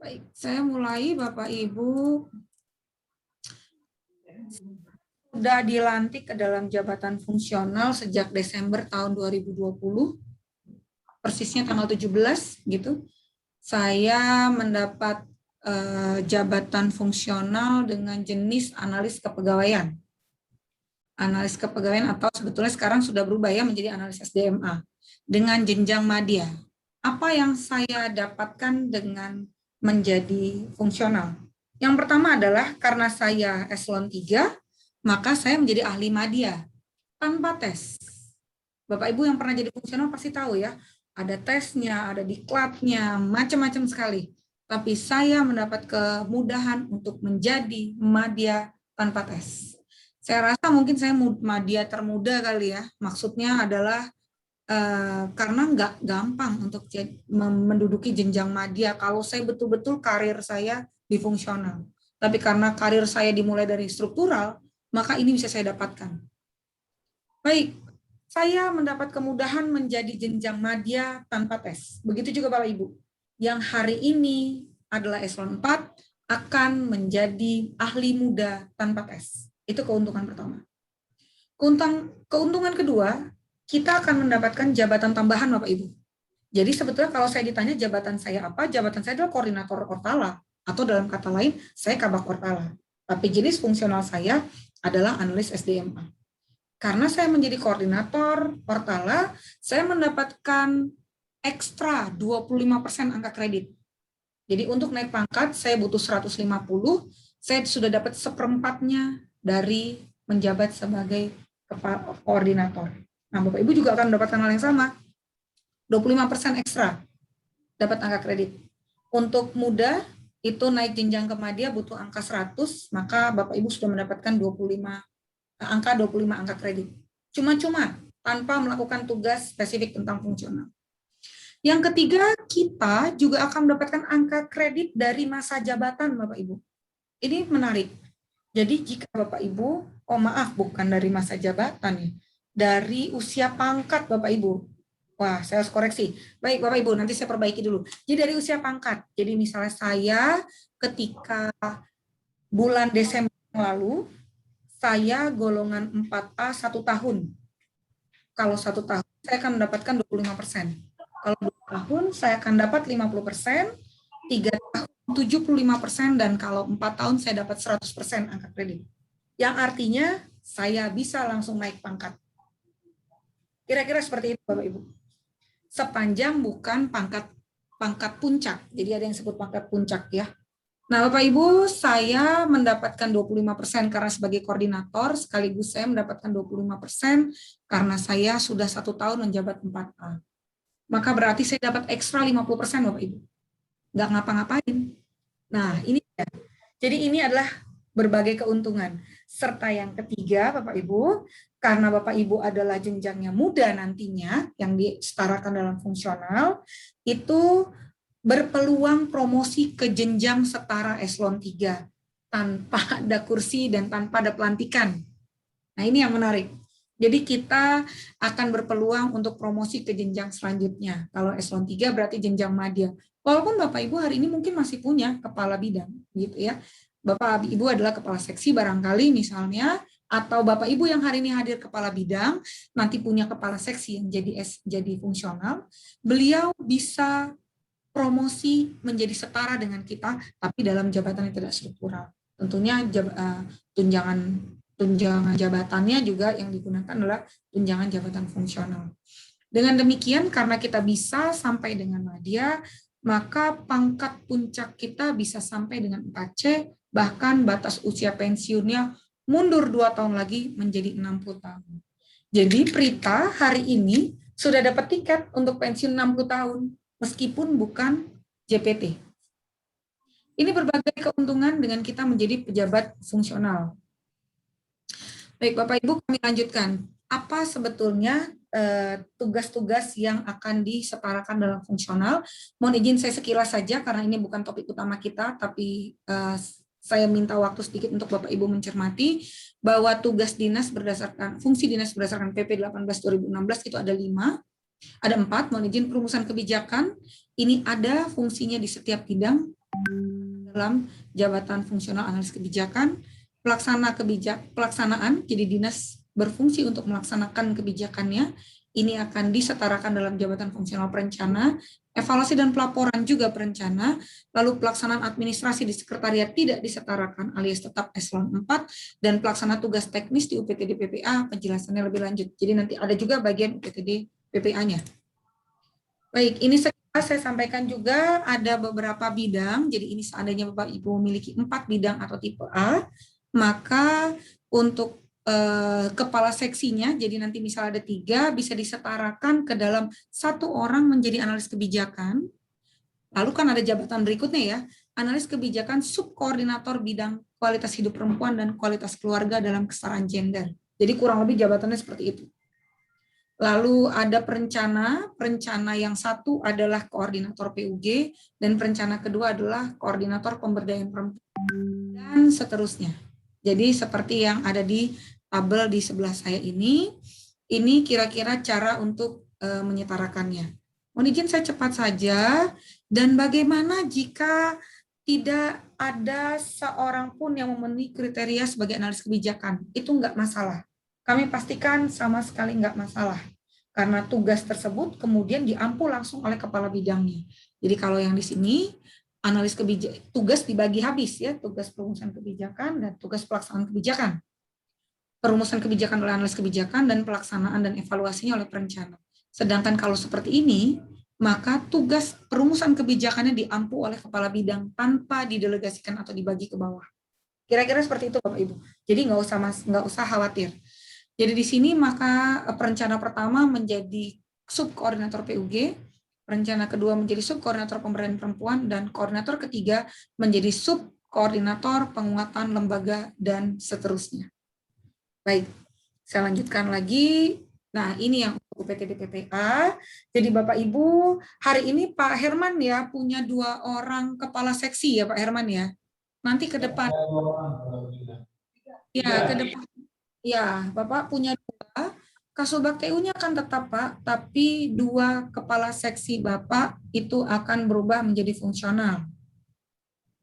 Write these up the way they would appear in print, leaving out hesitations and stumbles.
Baik, saya mulai Bapak Ibu. Sudah dilantik ke dalam jabatan fungsional sejak Desember tahun 2020, persisnya tanggal 17 gitu. Saya mendapat jabatan fungsional dengan jenis analis kepegawaian. Analis kepegawaian atau sebetulnya sekarang sudah berubah ya menjadi analis SDMA dengan jenjang madya. Apa yang saya dapatkan dengan menjadi fungsional? Yang pertama adalah karena saya eselon 3, maka saya menjadi ahli madya tanpa tes. Bapak Ibu yang pernah jadi fungsional pasti tahu ya, ada tesnya, ada diklatnya, macam-macam sekali. Tapi saya mendapat kemudahan untuk menjadi madya tanpa tes. Saya rasa mungkin saya madya termuda kali ya. Maksudnya adalah karena nggak gampang untuk menduduki jenjang madya kalau saya betul-betul karir saya di fungsional. Tapi karena karir saya dimulai dari struktural, maka ini bisa saya dapatkan. Baik, saya mendapat kemudahan menjadi jenjang madya tanpa tes. Begitu juga Bapak Ibu. Yang hari ini adalah eselon 4 akan menjadi ahli muda tanpa tes. Itu keuntungan pertama. Keuntungan kedua, kita akan mendapatkan jabatan tambahan Bapak Ibu. Jadi sebetulnya kalau saya ditanya jabatan saya apa, jabatan saya adalah koordinator Ortala, atau dalam kata lain, saya kabak Ortala. Tapi jenis fungsional saya adalah analis SDMA. Karena saya menjadi koordinator Ortala, saya mendapatkan ekstra 25% angka kredit. Jadi untuk naik pangkat, saya butuh 150, saya sudah dapat seperempatnya dari menjabat sebagai koordinator. Nah, Bapak Ibu juga akan mendapatkan hal yang sama. 25% ekstra dapat angka kredit. Untuk muda, itu naik jenjang ke madya butuh angka 100, maka Bapak Ibu sudah mendapatkan 25 angka kredit. Cuma-cuma, tanpa melakukan tugas spesifik tentang fungsional. Yang ketiga, kita juga akan mendapatkan angka kredit dari masa jabatan, Bapak Ibu. Ini menarik. Jadi jika Bapak Ibu, bukan dari masa jabatan ya, dari usia pangkat Bapak Ibu. Wah, saya harus koreksi. Baik Bapak Ibu, nanti saya perbaiki dulu. Jadi dari usia pangkat. Jadi misalnya saya ketika bulan Desember lalu, saya golongan 4A 1 tahun. Kalau 1 tahun, saya akan mendapatkan 25%. Kalau 2 tahun, saya akan dapat 50%, 3 tahun 75%, dan kalau 4 tahun, saya dapat 100% angka kredit. Yang artinya, saya bisa langsung naik pangkat. Kira-kira seperti itu, Bapak Ibu. Sepanjang bukan pangkat puncak. Jadi ada yang sebut pangkat puncak ya. Nah, Bapak Ibu, saya mendapatkan 25% karena sebagai koordinator, sekaligus saya mendapatkan 25% karena saya sudah 1 tahun menjabat 4A. Maka berarti saya dapat ekstra 50%, Bapak Ibu. Nggak ngapa-ngapain. Nah, ini ya. Jadi ini adalah berbagai keuntungan. Serta yang ketiga, Bapak Ibu, karena Bapak Ibu adalah jenjangnya muda nantinya, yang disetarakan dalam fungsional, itu berpeluang promosi ke jenjang setara eselon 3, tanpa ada kursi dan tanpa ada pelantikan. Nah, ini yang menarik. Jadi kita akan berpeluang untuk promosi ke jenjang selanjutnya. Kalau eselon 3 berarti jenjang madya. Walaupun Bapak Ibu hari ini mungkin masih punya kepala bidang, gitu ya. Bapak Ibu adalah kepala seksi barangkali misalnya, atau Bapak Ibu yang hari ini hadir kepala bidang, nanti punya kepala seksi yang jadi fungsional, beliau bisa promosi menjadi setara dengan kita, tapi dalam jabatan yang tidak struktural. Tentunya tunjangan jabatannya juga yang digunakan adalah tunjangan jabatan fungsional. Dengan demikian, karena kita bisa sampai dengan madya, maka pangkat puncak kita bisa sampai dengan 4C, bahkan batas usia pensiunnya mundur 2 tahun lagi menjadi 60 tahun. Jadi Prita hari ini sudah dapat tiket untuk pensiun 60 tahun, meskipun bukan JPT. Ini berbagai keuntungan dengan kita menjadi pejabat fungsional. Baik, Bapak Ibu, kami lanjutkan. Apa sebetulnya tugas-tugas yang akan disetarakan dalam fungsional? Mohon izin saya sekilas saja, karena ini bukan topik utama kita, tapi saya minta waktu sedikit untuk Bapak Ibu mencermati bahwa tugas dinas berdasarkan, fungsi dinas berdasarkan PP 18/2016 itu ada 5. Ada 4, mohon izin perumusan kebijakan, ini ada fungsinya di setiap bidang, dalam jabatan fungsional analis kebijakan, pelaksanaan, jadi dinas berfungsi untuk melaksanakan kebijakannya, ini akan disetarakan dalam jabatan fungsional perencana, evaluasi dan pelaporan juga perencana, lalu pelaksanaan administrasi di sekretariat tidak disetarakan alias tetap eselon 4, dan pelaksana tugas teknis di UPTD PPA, penjelasannya lebih lanjut. Jadi nanti ada juga bagian UPTD PPA-nya. Baik, ini saya sampaikan juga ada beberapa bidang, jadi ini seandainya Bapak Ibu memiliki 4 bidang atau tipe A, maka untuk kepala seksinya, jadi nanti misal ada 3, bisa disetarakan ke dalam 1 orang menjadi analis kebijakan. Lalu kan ada jabatan berikutnya ya, analis kebijakan subkoordinator bidang kualitas hidup perempuan dan kualitas keluarga dalam kesetaraan gender. Jadi kurang lebih jabatannya seperti itu. Lalu ada perencana yang satu adalah koordinator PUG, dan perencana kedua adalah koordinator pemberdayaan perempuan, dan seterusnya. Jadi seperti yang ada di tabel di sebelah saya ini kira-kira cara untuk menyetarakannya. Mohon izin saya cepat saja, dan bagaimana jika tidak ada seorang pun yang memenuhi kriteria sebagai analis kebijakan, itu enggak masalah. Kami pastikan sama sekali enggak masalah, karena tugas tersebut kemudian diampu langsung oleh kepala bidangnya. Jadi kalau yang di sini, analis kebijakan, tugas dibagi habis ya, tugas perumusan kebijakan dan tugas pelaksanaan kebijakan. Perumusan kebijakan oleh analis kebijakan dan pelaksanaan dan evaluasinya oleh perencana. Sedangkan kalau seperti ini, maka tugas perumusan kebijakannya diampu oleh kepala bidang tanpa didelegasikan atau dibagi ke bawah. Kira-kira seperti itu Bapak Ibu. Jadi nggak usah khawatir. Jadi di sini maka perencana pertama menjadi subkoordinator PUG, perencana kedua menjadi subkoordinator pemberdayaan perempuan, dan koordinator ketiga menjadi subkoordinator penguatan lembaga dan seterusnya. Baik, saya lanjutkan lagi. Nah, ini yang UPTD PPA. Jadi Bapak Ibu, hari ini Pak Herman ya punya 2 orang kepala seksi ya Pak Herman ya. Nanti ke depan. Ya, ke depan. Ya, Bapak punya 2. Kasubag TU-nya akan tetap Pak, tapi 2 kepala seksi Bapak itu akan berubah menjadi fungsional.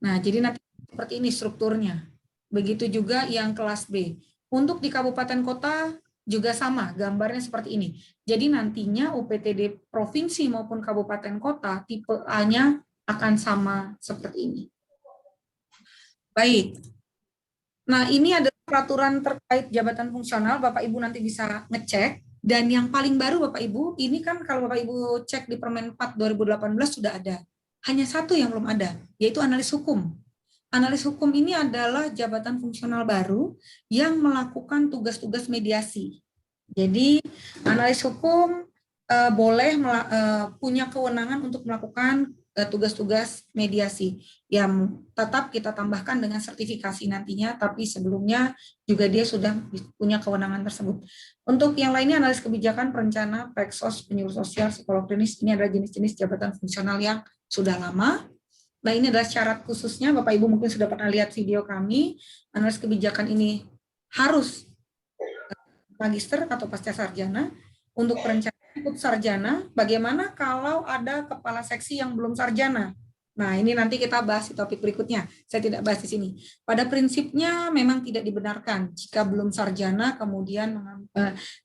Nah, jadi nanti seperti ini strukturnya. Begitu juga yang kelas B. Untuk di kabupaten kota juga sama, gambarnya seperti ini. Jadi nantinya UPTD provinsi maupun kabupaten kota tipe A-nya akan sama seperti ini. Baik. Nah, ini adalah peraturan terkait jabatan fungsional, Bapak Ibu nanti bisa ngecek. Dan yang paling baru Bapak Ibu, ini kan kalau Bapak Ibu cek di Permen 4 2018 sudah ada. Hanya satu yang belum ada, yaitu analis hukum. Analis hukum ini adalah jabatan fungsional baru yang melakukan tugas-tugas mediasi. Jadi analis hukum boleh punya kewenangan untuk melakukan tugas-tugas mediasi yang tetap kita tambahkan dengan sertifikasi nantinya, tapi sebelumnya juga dia sudah punya kewenangan tersebut. Untuk yang lainnya analis kebijakan, perencana, peksos, penyuluh sosial, psikolog klinis, ini adalah jenis-jenis jabatan fungsional yang sudah lama. Nah, ini adalah syarat khususnya, Bapak Ibu mungkin sudah pernah lihat video kami, analis kebijakan ini harus magister atau pasca sarjana. Untuk perencana ikut sarjana, bagaimana kalau ada kepala seksi yang belum sarjana? Nah, ini nanti kita bahas di topik berikutnya. Saya tidak bahas di sini. Pada prinsipnya memang tidak dibenarkan jika belum sarjana kemudian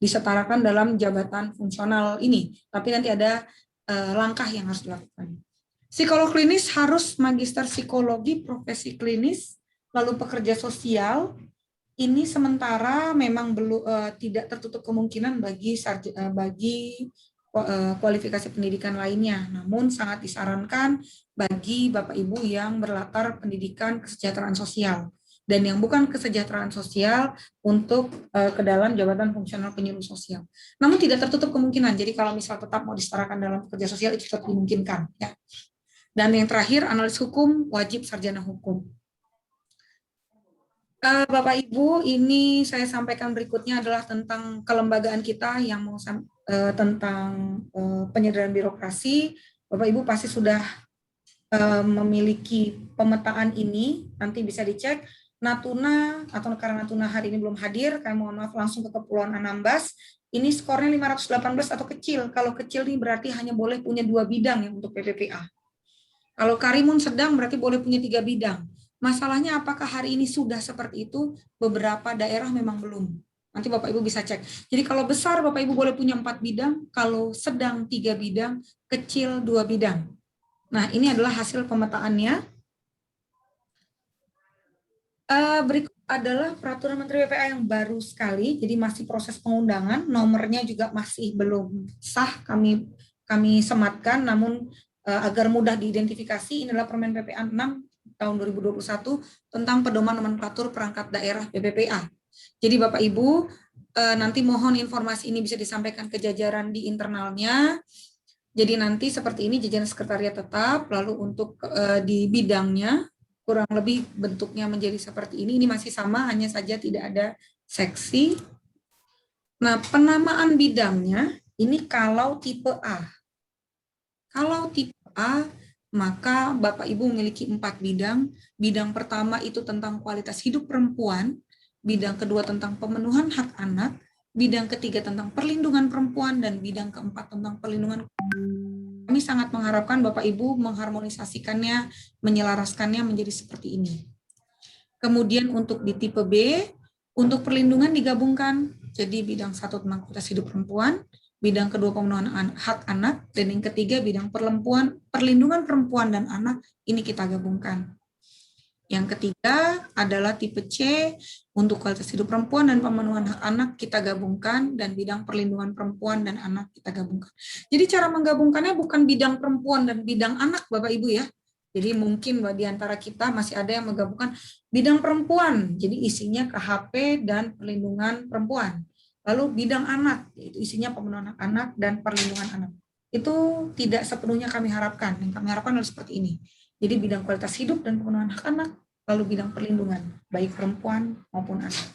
disetarakan dalam jabatan fungsional ini. Tapi nanti ada langkah yang harus dilakukan. Psikolog klinis harus magister psikologi, profesi klinis, lalu pekerja sosial. Ini sementara memang belum tidak tertutup kemungkinan bagi kualifikasi pendidikan lainnya, namun sangat disarankan bagi Bapak Ibu yang berlatar pendidikan kesejahteraan sosial dan yang bukan kesejahteraan sosial untuk ke dalam jabatan fungsional penyuluh sosial. Namun tidak tertutup kemungkinan. Jadi kalau misal tetap mau disetarakan dalam pekerja sosial itu tetap dimungkinkan. Ya. Dan yang terakhir analis hukum wajib sarjana hukum. Bapak Ibu, ini saya sampaikan berikutnya adalah tentang kelembagaan kita yang mau tentang penyederhanaan birokrasi. Bapak Ibu pasti sudah memiliki pemetaan ini, nanti bisa dicek. Natuna atau karena Natuna hari ini belum hadir, kami mohon maaf langsung ke Kepulauan Anambas. Ini skornya 518 atau kecil. Kalau kecil ini berarti hanya boleh punya 2 bidang ya untuk PPPA. Kalau Karimun sedang berarti boleh punya 3 bidang. Masalahnya apakah hari ini sudah seperti itu? Beberapa daerah memang belum. Nanti Bapak Ibu bisa cek. Jadi kalau besar Bapak Ibu boleh punya 4 bidang, kalau sedang 3 bidang, kecil 2 bidang. Nah, ini adalah hasil pemetaannya. Berikut adalah peraturan Menteri PPA yang baru sekali, jadi masih proses pengundangan, nomornya juga masih belum sah, kami sematkan, namun agar mudah diidentifikasi, ini adalah Permen PPA 6 tahun 2021 tentang pedoman nomenklatur perangkat daerah PPPA. Jadi Bapak Ibu, nanti mohon informasi ini bisa disampaikan ke jajaran di internalnya. Jadi nanti seperti ini jajaran sekretariat tetap, lalu untuk di bidangnya, kurang lebih bentuknya menjadi seperti ini masih sama, hanya saja tidak ada seksi. Nah, penamaan bidangnya ini kalau tipe A. Kalau tipe A, maka Bapak Ibu memiliki 4 bidang. Bidang pertama itu tentang kualitas hidup perempuan, bidang kedua tentang pemenuhan hak anak, bidang ketiga tentang perlindungan perempuan, dan bidang keempat tentang perlindungan. Kami sangat mengharapkan Bapak Ibu mengharmonisasikannya, menyelaraskannya menjadi seperti ini. Kemudian untuk di tipe B, untuk perlindungan digabungkan, jadi bidang satu tentang kualitas hidup perempuan, bidang kedua pemenuhan hak anak, dan yang ketiga bidang perlindungan perempuan dan anak, ini kita gabungkan. Yang ketiga adalah tipe C, untuk kualitas hidup perempuan dan pemenuhan hak anak kita gabungkan, dan bidang perlindungan perempuan dan anak kita gabungkan. Jadi cara menggabungkannya bukan bidang perempuan dan bidang anak, Bapak Ibu ya. Jadi mungkin di antara kita masih ada yang menggabungkan bidang perempuan, jadi isinya KHP dan perlindungan perempuan. Lalu bidang anak, yaitu isinya pemenuhan hak anak dan perlindungan anak. Itu tidak sepenuhnya kami harapkan. Yang kami harapkan adalah seperti ini. Jadi bidang kualitas hidup dan pemenuhan hak anak, lalu bidang perlindungan, baik perempuan maupun anak.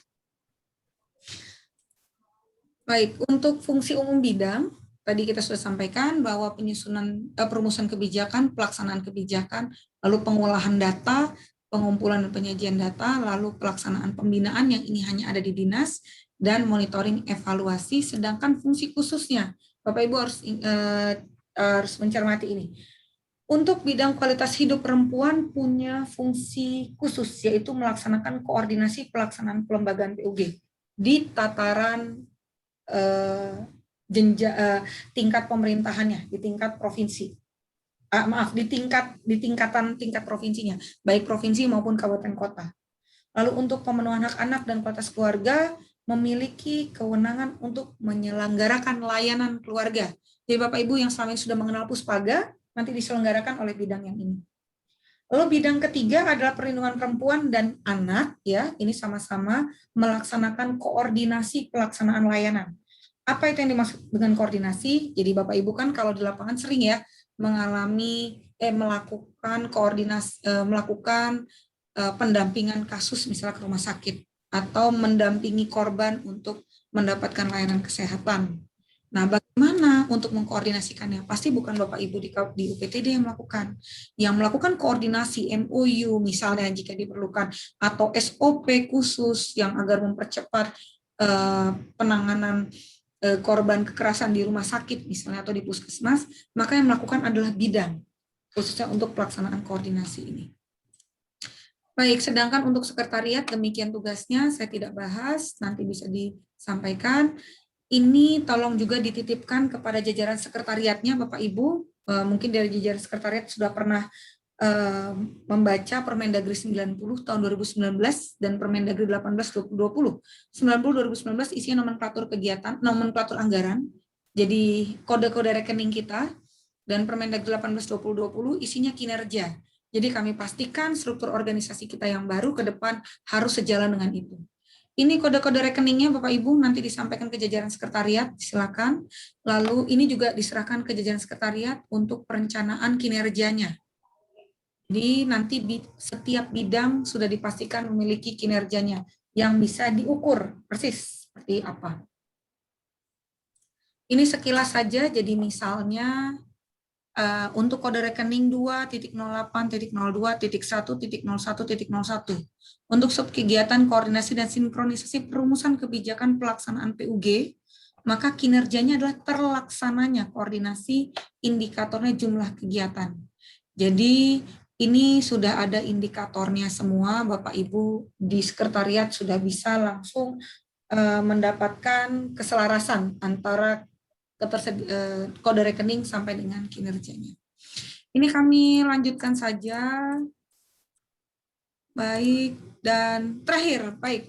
Baik, untuk fungsi umum bidang, tadi kita sudah sampaikan bahwa penyusunan perumusan kebijakan, pelaksanaan kebijakan, lalu pengolahan data, pengumpulan dan penyajian data, lalu pelaksanaan pembinaan yang ini hanya ada di dinas, dan monitoring evaluasi, sedangkan fungsi khususnya, Bapak Ibu harus mencermati ini. Untuk bidang kualitas hidup perempuan punya fungsi khusus, yaitu melaksanakan koordinasi pelaksanaan pelembagaan PUG di tataran tingkat pemerintahannya, di tingkat provinsi. Tingkat provinsinya, baik provinsi maupun kabupaten kota. Lalu untuk pemenuhan hak anak dan kualitas keluarga memiliki kewenangan untuk menyelenggarakan layanan keluarga. Jadi Bapak Ibu yang selama ini sudah mengenal Puspaga, nanti diselenggarakan oleh bidang yang ini. Lalu bidang ketiga adalah perlindungan perempuan dan anak, ya. Ini sama-sama melaksanakan koordinasi pelaksanaan layanan. Apa itu yang dimaksud dengan koordinasi? Jadi Bapak Ibu kan kalau di lapangan sering ya melakukan koordinasi, melakukan pendampingan kasus misalnya ke rumah sakit atau mendampingi korban untuk mendapatkan layanan kesehatan. Nah, bagaimana untuk mengkoordinasikannya? Pasti bukan Bapak Ibu di UPTD yang melakukan. Yang melakukan koordinasi MOU misalnya jika diperlukan, atau SOP khusus yang agar mempercepat penanganan korban kekerasan di rumah sakit misalnya atau di puskesmas, maka yang melakukan adalah bidang, khususnya untuk pelaksanaan koordinasi ini. Baik, sedangkan untuk sekretariat demikian tugasnya, saya tidak bahas, nanti bisa disampaikan. Ini tolong juga dititipkan kepada jajaran sekretariatnya, Bapak Ibu. Mungkin dari jajaran sekretariat sudah pernah membaca Permendagri 90 tahun 2019 dan Permendagri 18 2020. 90 2019 isinya nomenklatur kegiatan, nomenklatur anggaran. Jadi kode-kode rekening kita, dan Permendagri 18 2020 isinya kinerja. Jadi kami pastikan struktur organisasi kita yang baru ke depan harus sejalan dengan itu. Ini kode-kode rekeningnya Bapak Ibu nanti disampaikan ke jajaran sekretariat, silakan. Lalu ini juga diserahkan ke jajaran sekretariat untuk perencanaan kinerjanya. Jadi nanti setiap bidang sudah dipastikan memiliki kinerjanya yang bisa diukur persis seperti apa. Ini sekilas saja, jadi misalnya untuk kode rekening 2.08.02.1.01.01. Untuk subkegiatan koordinasi dan sinkronisasi perumusan kebijakan pelaksanaan PUG, maka kinerjanya adalah terlaksananya koordinasi, indikatornya jumlah kegiatan. Jadi ini sudah ada indikatornya semua, Bapak Ibu di sekretariat sudah bisa langsung mendapatkan keselarasan antara kode rekening sampai dengan kinerjanya. Ini kami lanjutkan saja. Baik, dan terakhir, baik.